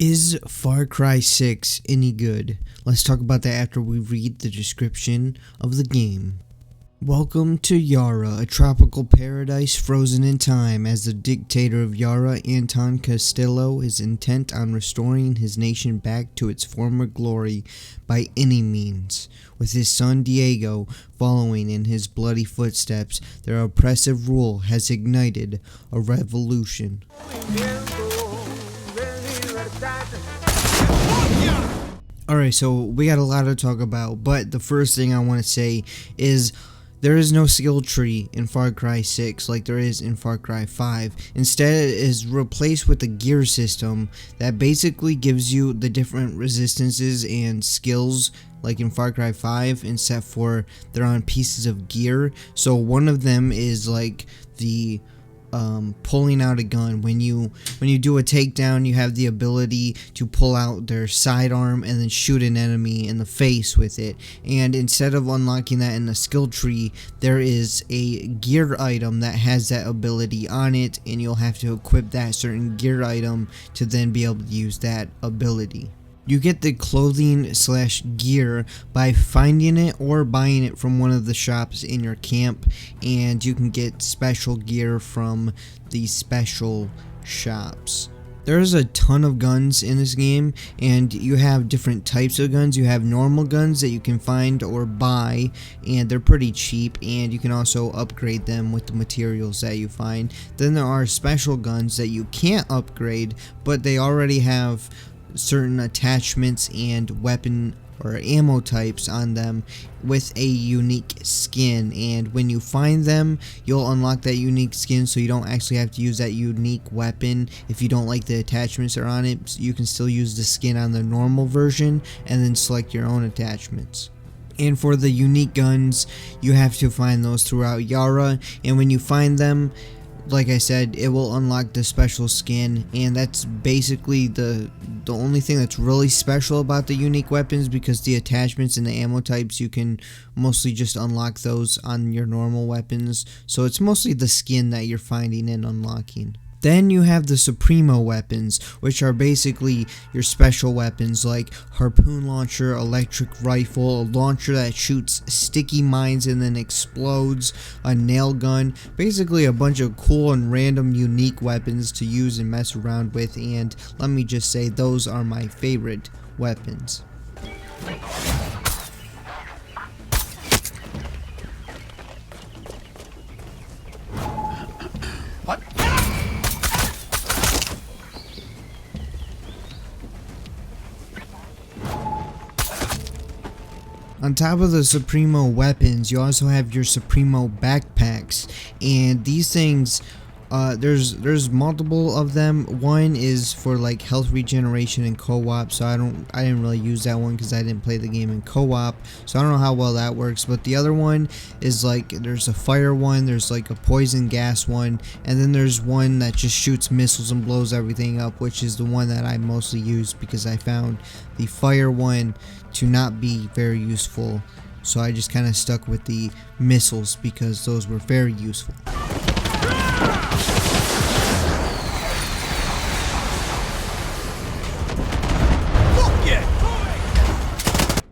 Is Far Cry 6 any good? Let's talk about that after we read the description of the game. Welcome to Yara, a tropical paradise frozen in time, as the dictator of Yara, Anton Castillo, is intent on restoring his nation back to its former glory by any means. With his son Diego following in his bloody footsteps, their oppressive rule has ignited a revolution. Alright, so we got a lot to talk about, but the first thing I want to say is there is no skill tree in Far Cry 6 like there is in Far Cry 5. Instead, it is replaced with a gear system that basically gives you the different resistances and skills like in Far Cry 5, except for they're on pieces of gear. So one of them is like the pulling out a gun. When you do a takedown, you have the ability to pull out their sidearm and then shoot an enemy in the face with it. And instead of unlocking that in the skill tree, there is a gear item that has that ability on it, and you'll have to equip that certain gear item to then be able to use that ability. You get the clothing / gear by finding it or buying it from one of the shops in your camp, and you can get special gear from these special shops. There's a ton of guns in this game, and you have different types of guns. You have normal guns that you can find or buy, and they're pretty cheap, and you can also upgrade them with the materials that you find. Then there are special guns that you can't upgrade, but they already have certain attachments and weapon or ammo types on them with a unique skin, and when you find them, you'll unlock that unique skin, so you don't actually have to use that unique weapon if you don't like the attachments that are on it. So you can still use the skin on the normal version and then select your own attachments. And for the unique guns, you have to find those throughout Yara, and when you find them, like I said, it will unlock the special skin, and that's basically the only thing that's really special about the unique weapons, because the attachments and the ammo types, you can mostly just unlock those on your normal weapons. So it's mostly the skin that you're finding and unlocking. Then you have the Supremo weapons, which are basically your special weapons like harpoon launcher, electric rifle, a launcher that shoots sticky mines and then explodes, a nail gun, basically a bunch of cool and random unique weapons to use and mess around with, and let me just say those are my favorite weapons. On top of the Supremo weapons, you also have your Supremo backpacks, and these things, there's multiple of them. One is for like health regeneration and co-op, so I didn't really use that one because I didn't play the game in co-op, so I don't know how well that works. But the other one is like, there's a fire one, there's like a poison gas one, and then there's one that just shoots missiles and blows everything up, which is the one that I mostly use because I found the fire one to not be very useful, so I just kind of stuck with the missiles because those were very useful.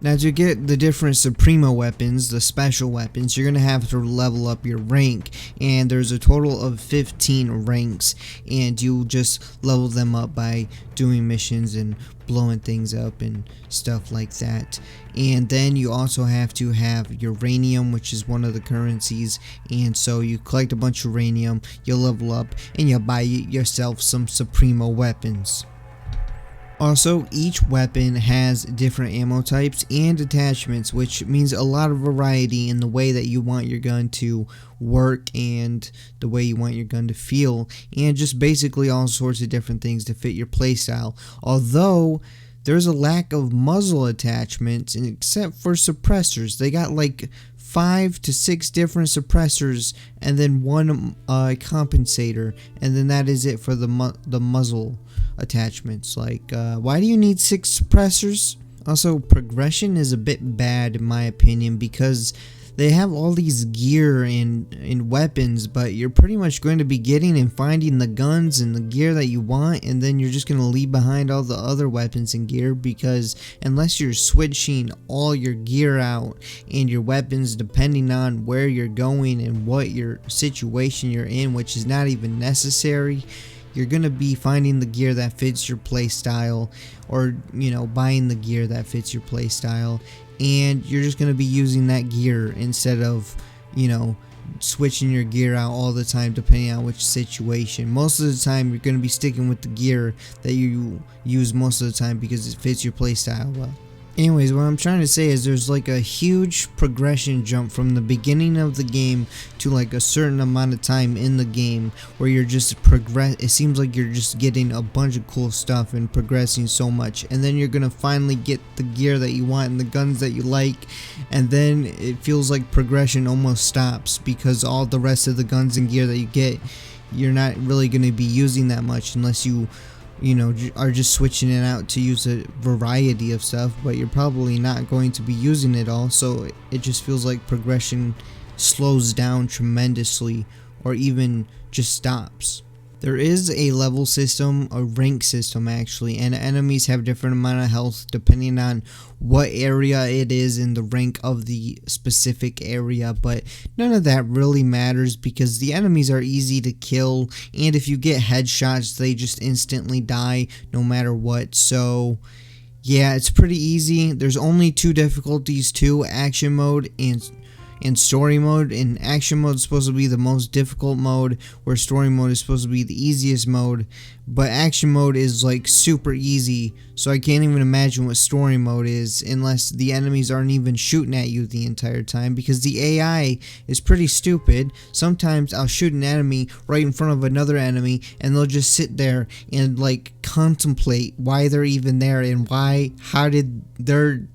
Now, to get the different Supremo weapons, the special weapons, you're going to have to level up your rank, and there's a total of 15 ranks, and you just level them up by doing missions and blowing things up and stuff like that. And then you also have to have uranium, which is one of the currencies, and so you collect a bunch of uranium, you level up, and you buy yourself some Supremo weapons. Also, each weapon has different ammo types and attachments, which means a lot of variety in the way that you want your gun to work and the way you want your gun to feel, and just basically all sorts of different things to fit your playstyle. Although there's a lack of muzzle attachments, except for suppressors. They got like 5 to 6 different suppressors and then one compensator, and then that is it for the muzzle attachments. Like, why do you need 6 suppressors? Also, progression is a bit bad in my opinion, because they have all these gear and weapons, but you're pretty much going to be getting and finding the guns and the gear that you want, and then you're just going to leave behind all the other weapons and gear, because unless you're switching all your gear out and your weapons depending on where you're going and what your situation you're in, which is not even necessary, you're going to be finding the gear that fits your playstyle, or buying the gear that fits your playstyle, and you're just going to be using that gear instead of switching your gear out all the time depending on which situation. Most of the time you're going to be sticking with the gear that you use most of the time because it fits your playstyle well. Anyways, what I'm trying to say is there's like a huge progression jump from the beginning of the game to like a certain amount of time in the game where you're just it seems like you're just getting a bunch of cool stuff and progressing so much, and then you're gonna finally get the gear that you want and the guns that you like, and then it feels like progression almost stops because all the rest of the guns and gear that you get, you're not really going to be using that much unless you are just switching it out to use a variety of stuff, but you're probably not going to be using it all, so it just feels like progression slows down tremendously or even just stops. There is a level system, a rank system actually, and enemies have different amount of health depending on what area it is in the rank of the specific area, but none of that really matters because the enemies are easy to kill, and if you get headshots they just instantly die no matter what. So yeah, it's pretty easy. There's only two difficulties too, action mode and story mode, and action mode is supposed to be the most difficult mode, where story mode is supposed to be the easiest mode, but action mode is like super easy, so I can't even imagine what story mode is unless the enemies aren't even shooting at you the entire time, because the AI is pretty stupid. Sometimes I'll shoot an enemy right in front of another enemy and they'll just sit there and like contemplate why they're even there and how did their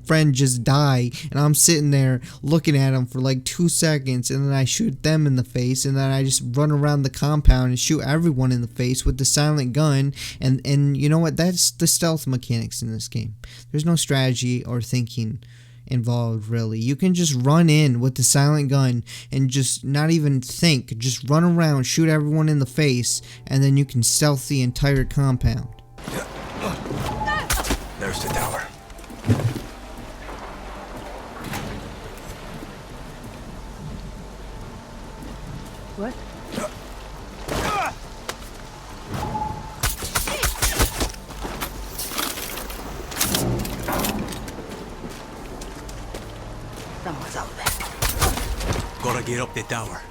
friend just die, and I'm sitting there looking at them for like 2 seconds, and then I shoot them in the face, and then I just run around the compound and shoot everyone in the face with the silent gun, and you know what, that's the stealth mechanics in this game. There's no strategy or thinking involved really. You can just run in with the silent gun and just not even think, just run around, shoot everyone in the face, and then you can stealth the entire compound. There's the tower. What? Someone's out there. Gotta get up the tower.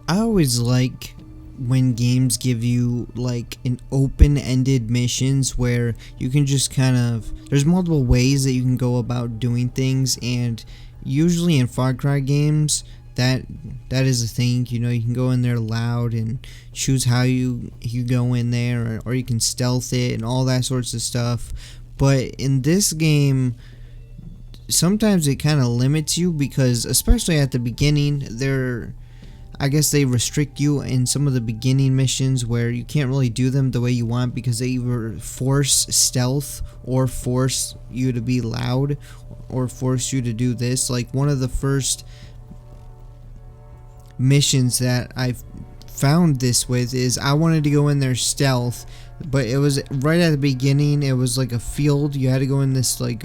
I always like when games give you like an open-ended missions where you can just there's multiple ways that you can go about doing things, and usually in Far Cry games that is a thing. You can go in there loud and choose how you go in there, or you can stealth it and all that sorts of stuff. But in this game, sometimes it kind of limits you, because especially at the beginning, I guess they restrict you in some of the beginning missions where you can't really do them the way you want, because they either force stealth or force you to be loud or force you to do this. Like one of the first missions that I've found this with is I wanted to go in there stealth, but it was right at the beginning. It was like a field. You had to go in this like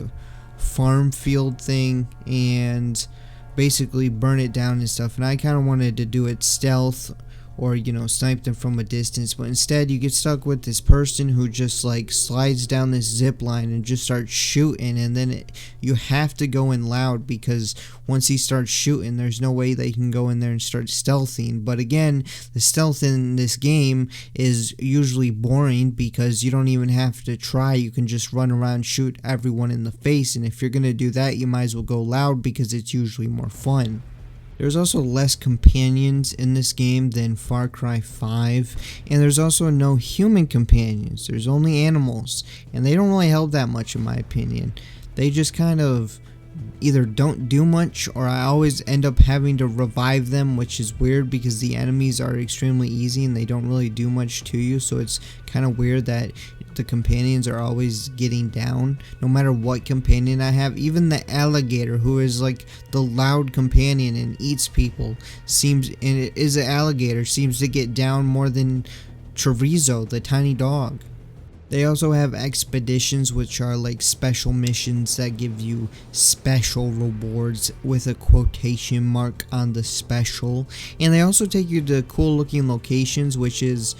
farm field thing and basically burn it down and stuff, and I kind of wanted to do it stealth or snipe them from a distance, but instead you get stuck with this person who just like slides down this zip line and just starts shooting, and then you have to go in loud, because once he starts shooting there's no way they can go in there and start stealthing. But again, the stealth in this game is usually boring because you don't even have to try. You can just run around, shoot everyone in the face, and if you're gonna do that you might as well go loud because it's usually more fun. There's also less companions in this game than Far Cry 5, and there's also no human companions. There's only animals, and they don't really help that much in my opinion. They just kind of either don't do much, or I always end up having to revive them, which is weird because the enemies are extremely easy and they don't really do much to you, so it's kind of weird that the companions are always getting down no matter what companion I have. Even the alligator, who is like the loud companion and eats people, seems, and it is an alligator, seems to get down more than Chorizo, the tiny dog. They also have expeditions, which are like special missions that give you special rewards with a quotation mark on the special, and they also take you to cool looking locations, which is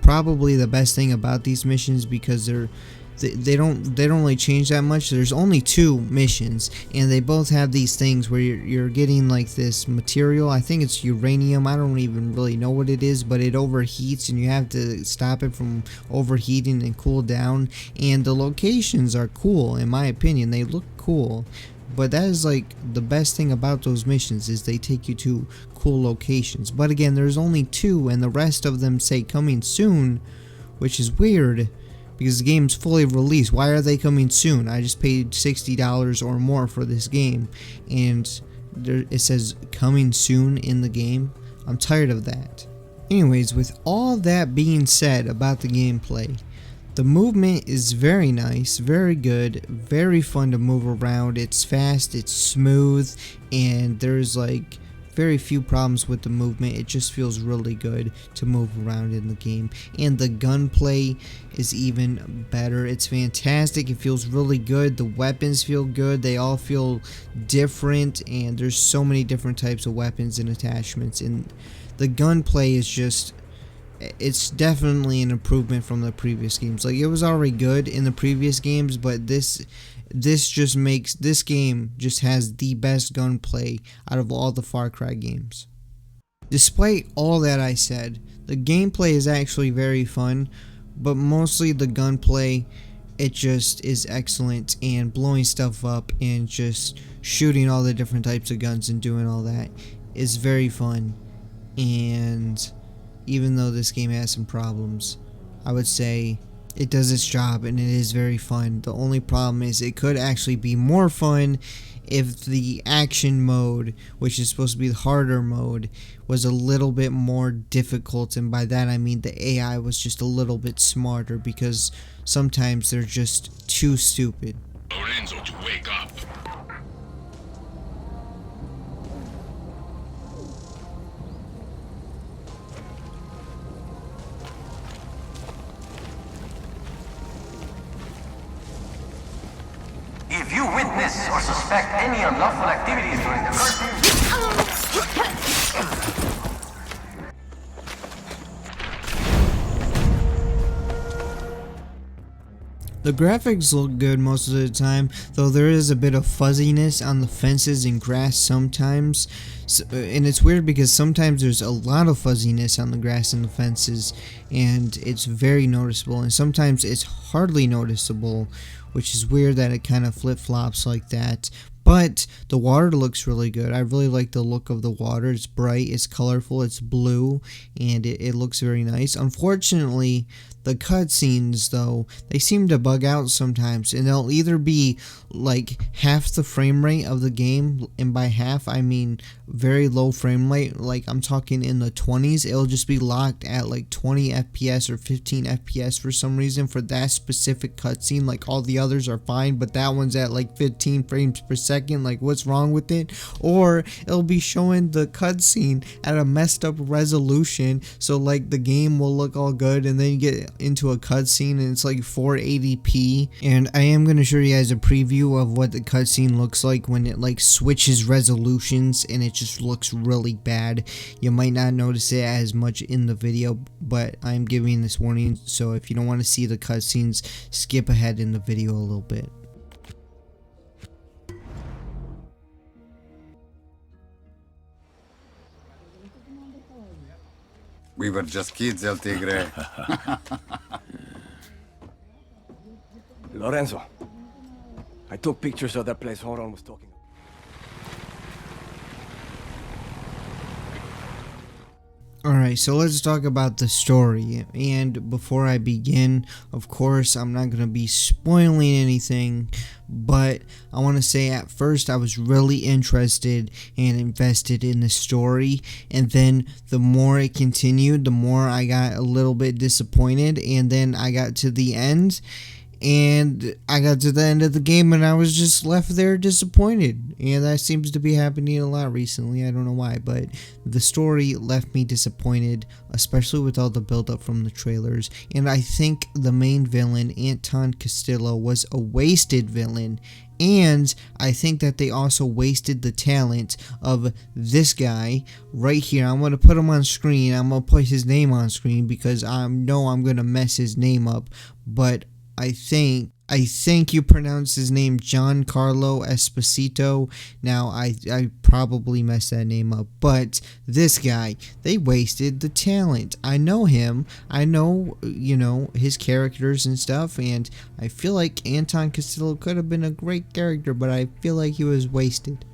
probably the best thing about these missions because they don't really change that much. There's only 2 missions, and they both have these things where you're getting like this material. I think it's uranium. I don't even really know what it is, but it overheats and you have to stop it from overheating and cool down. And the locations are cool, in my opinion. They look cool, but that is like the best thing about those missions, is they take you to cool locations. But again, there's only 2, and the rest of them say coming soon, which is weird because the game's fully released. Why are they coming soon? I just paid $60 or more for this game, and it says coming soon in the game. I'm tired of that. Anyways, with all that being said about the gameplay, the movement is very nice, very good, very fun to move around. It's fast, it's smooth, and there's like very few problems with the movement. It just feels really good to move around in the game, and the gunplay is even better. It's fantastic. It feels really good. The weapons feel good. They all feel different, and there's so many different types of weapons and attachments, and the gunplay is just, it's definitely an improvement from the previous games. Like, it was already good in the previous games, but this just makes, this game just has the best gunplay out of all the Far Cry games. Despite all that I said, the gameplay is actually very fun, but mostly the gunplay, it just is excellent, and blowing stuff up and just shooting all the different types of guns and doing all that is very fun. And even though this game has some problems, I would say it does its job and it is very fun. The only problem is it could actually be more fun if the action mode, which is supposed to be the harder mode, was a little bit more difficult, and by that I mean the AI was just a little bit smarter, because sometimes they're just too stupid. Lorenzo to wake up. If you witness or suspect any unlawful activities during the curfew, the graphics look good most of the time, though there is a bit of fuzziness on the fences and grass sometimes. And it's weird because sometimes there's a lot of fuzziness on the grass and the fences, and it's very noticeable, and sometimes it's hardly noticeable, which is weird that it kind of flip-flops like that. But the water looks really good. I really like the look of the water. It's bright, it's colorful, it's blue, and it looks very nice. Unfortunately, the cutscenes, though, they seem to bug out sometimes, and they'll either be like half the frame rate of the game, and by half I mean very low frame rate, like I'm talking in the 20s. It'll just be locked at like 20 FPS or 15 FPS for some reason for that specific cutscene. Like, all the others are fine, but that one's at like 15 frames per second. Like, what's wrong with it? Or it'll be showing the cutscene at a messed up resolution, so like the game will look all good, and then you get into a cutscene and it's like 480p. And I am going to show you guys a preview of what the cutscene looks like when it like switches resolutions, and it just looks really bad. You might not notice it as much in the video, but I'm giving this warning, so if you don't want to see the cutscenes, skip ahead in the video a little bit. We were just kids, El Tigre. Lorenzo, I took pictures of that place Horon was talking about. Alright, so let's talk about the story. And before I begin, of course, I'm not going to be spoiling anything, but I want to say at first I was really interested and invested in the story, and then the more it continued, the more I got a little bit disappointed, and then I got to the end. And I got to the end of the game and I was just left there disappointed. And that seems to be happening a lot recently. I don't know why, but the story left me disappointed, especially with all the build-up from the trailers. And I think the main villain, Anton Castillo, was a wasted villain. And I think that they also wasted the talent of this guy right here. I'm going to put him on screen. I'm going to put his name on screen because I know I'm going to mess his name up. But I think you pronounce his name Giancarlo Esposito. Now, I probably messed that name up, but this guy, they wasted the talent. I know him. I know, his characters and stuff, and I feel like Anton Castillo could have been a great character, but I feel like he was wasted.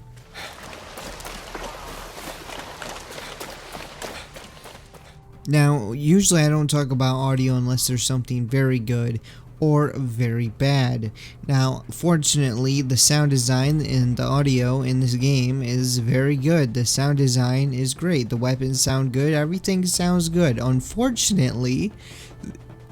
Now, usually I don't talk about audio unless there's something very good or very bad. Now, fortunately, the sound design and the audio in this game is very good. The sound design is great. The weapons sound good. Everything sounds good. Unfortunately,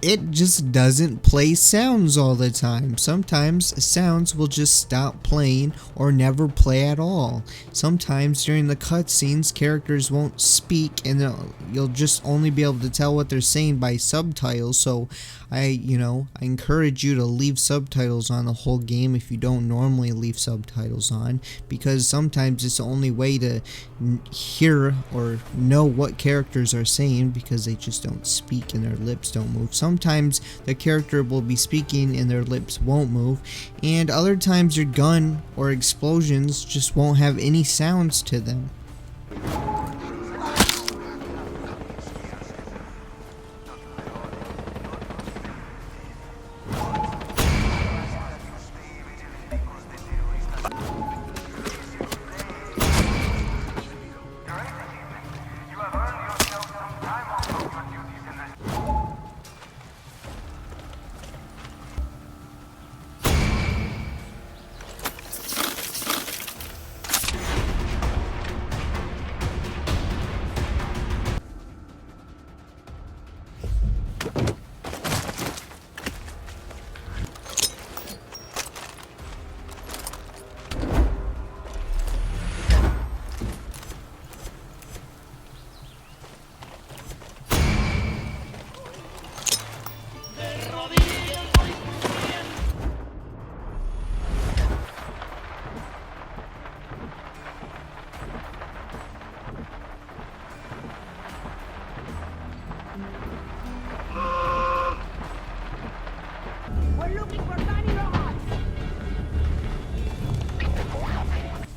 it just doesn't play sounds all the time. Sometimes sounds will just stop playing or never play at all. Sometimes during the cutscenes, characters won't speak and you'll just only be able to tell what they're saying by subtitles. So I encourage you to leave subtitles on the whole game if you don't normally leave subtitles on, because sometimes it's the only way to hear or know what characters are saying because they just don't speak and their lips don't move. Sometimes the character will be speaking and their lips won't move, and other times your gun or explosions just won't have any sounds to them.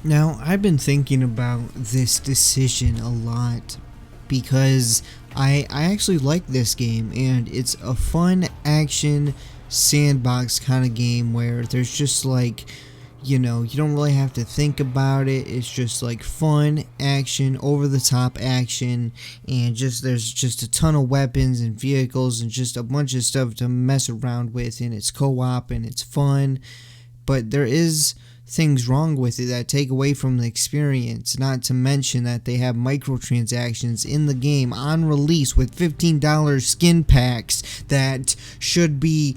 Now, I've been thinking about this decision a lot because I actually like this game, and it's a fun action sandbox kind of game where there's just like, you don't really have to think about it. It's just like fun action, over the top action, and there's just a ton of weapons and vehicles and just a bunch of stuff to mess around with, and it's co-op and it's fun. But there is things wrong with it that take away from the experience, not to mention that they have microtransactions in the game on release with $15 skin packs that should be,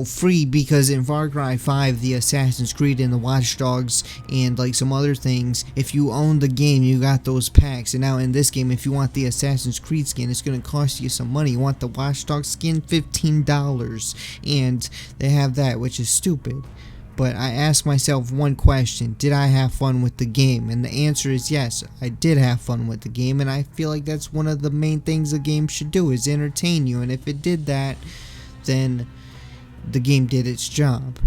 free, because in Far Cry 5, the Assassin's Creed and the Watch Dogs and like some other things, if you own the game, you got those packs. And now in this game, if you want the Assassin's Creed skin, it's going to cost you some money. You want the Watch Dogs skin, $15, and they have that, which is stupid. But I asked myself one question: did I have fun with the game? And the answer is yes, I did have fun with the game, and I feel like that's one of the main things a game should do, is entertain you. And if it did that, then the game did its job.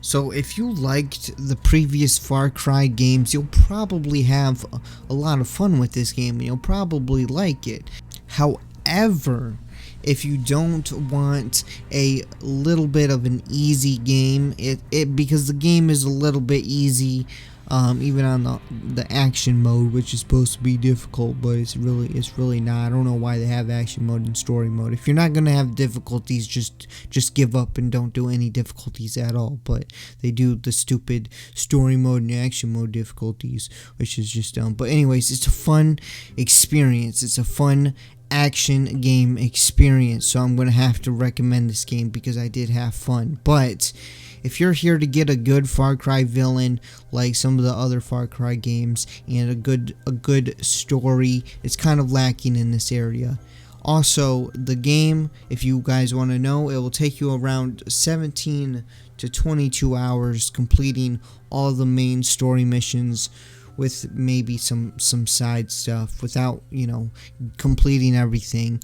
So if you liked the previous Far Cry games, you'll probably have a lot of fun with this game, and you'll probably like it. However, if you don't want a little bit of an easy game, because the game is a little bit easy, even on the action mode, which is supposed to be difficult, but it's really not. I don't know why they have action mode and story mode. If you're not gonna have difficulties, just give up and don't do any difficulties at all. But they do the stupid story mode and action mode difficulties, which is just dumb. But anyways, it's a fun experience. It's a fun action game experience, so I'm gonna have to recommend this game because I did have fun. But if you're here to get a good Far Cry villain like some of the other Far Cry games and a good story, it's kind of lacking in this area. Also, the game, if you guys want to know, it will take you around 17 to 22 hours completing all the main story missions, with maybe some side stuff, without, you know, completing everything.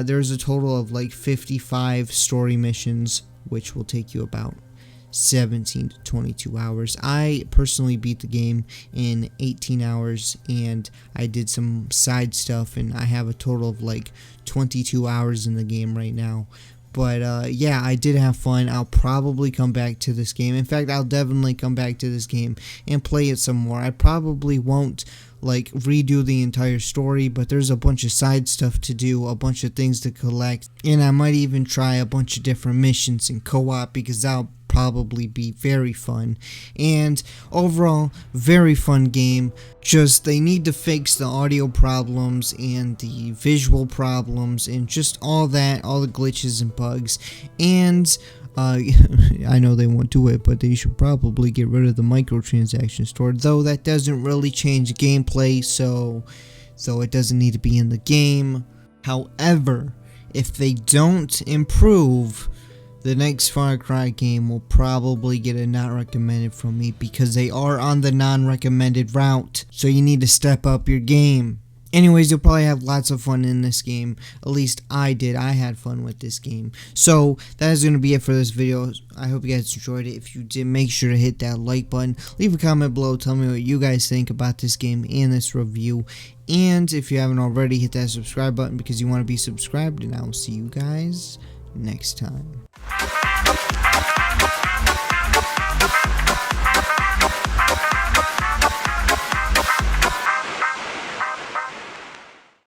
There's a total of like 55 story missions, which will take you about 17 to 22 hours. I personally beat the game in 18 hours, and I did some side stuff, and I have a total of like 22 hours in the game right now. But yeah, I did have fun. I'll probably come back to this game. In fact, I'll definitely come back to this game and play it some more. I probably won't like redo the entire story, but there's a bunch of side stuff to do, a bunch of things to collect, and I might even try a bunch of different missions in co-op, because that'll probably be very fun. And overall, very fun game. Just they need to fix the audio problems and the visual problems and just all that, all the glitches and bugs. And I know they won't do it, but they should probably get rid of the microtransaction store, though that doesn't really change gameplay, so it doesn't need to be in the game. However, if they don't improve, the next Far Cry game will probably get a not recommended from me, because they are on the non-recommended route, so you need to step up your game. Anyways, you'll probably have lots of fun in this game. At least I did. I had fun with this game. So that is going to be it for this video. I hope you guys enjoyed it. If you did, make sure to hit that like button. Leave a comment below. Tell me what you guys think about this game and this review. And if you haven't already, hit that subscribe button because you want to be subscribed. And I will see you guys next time.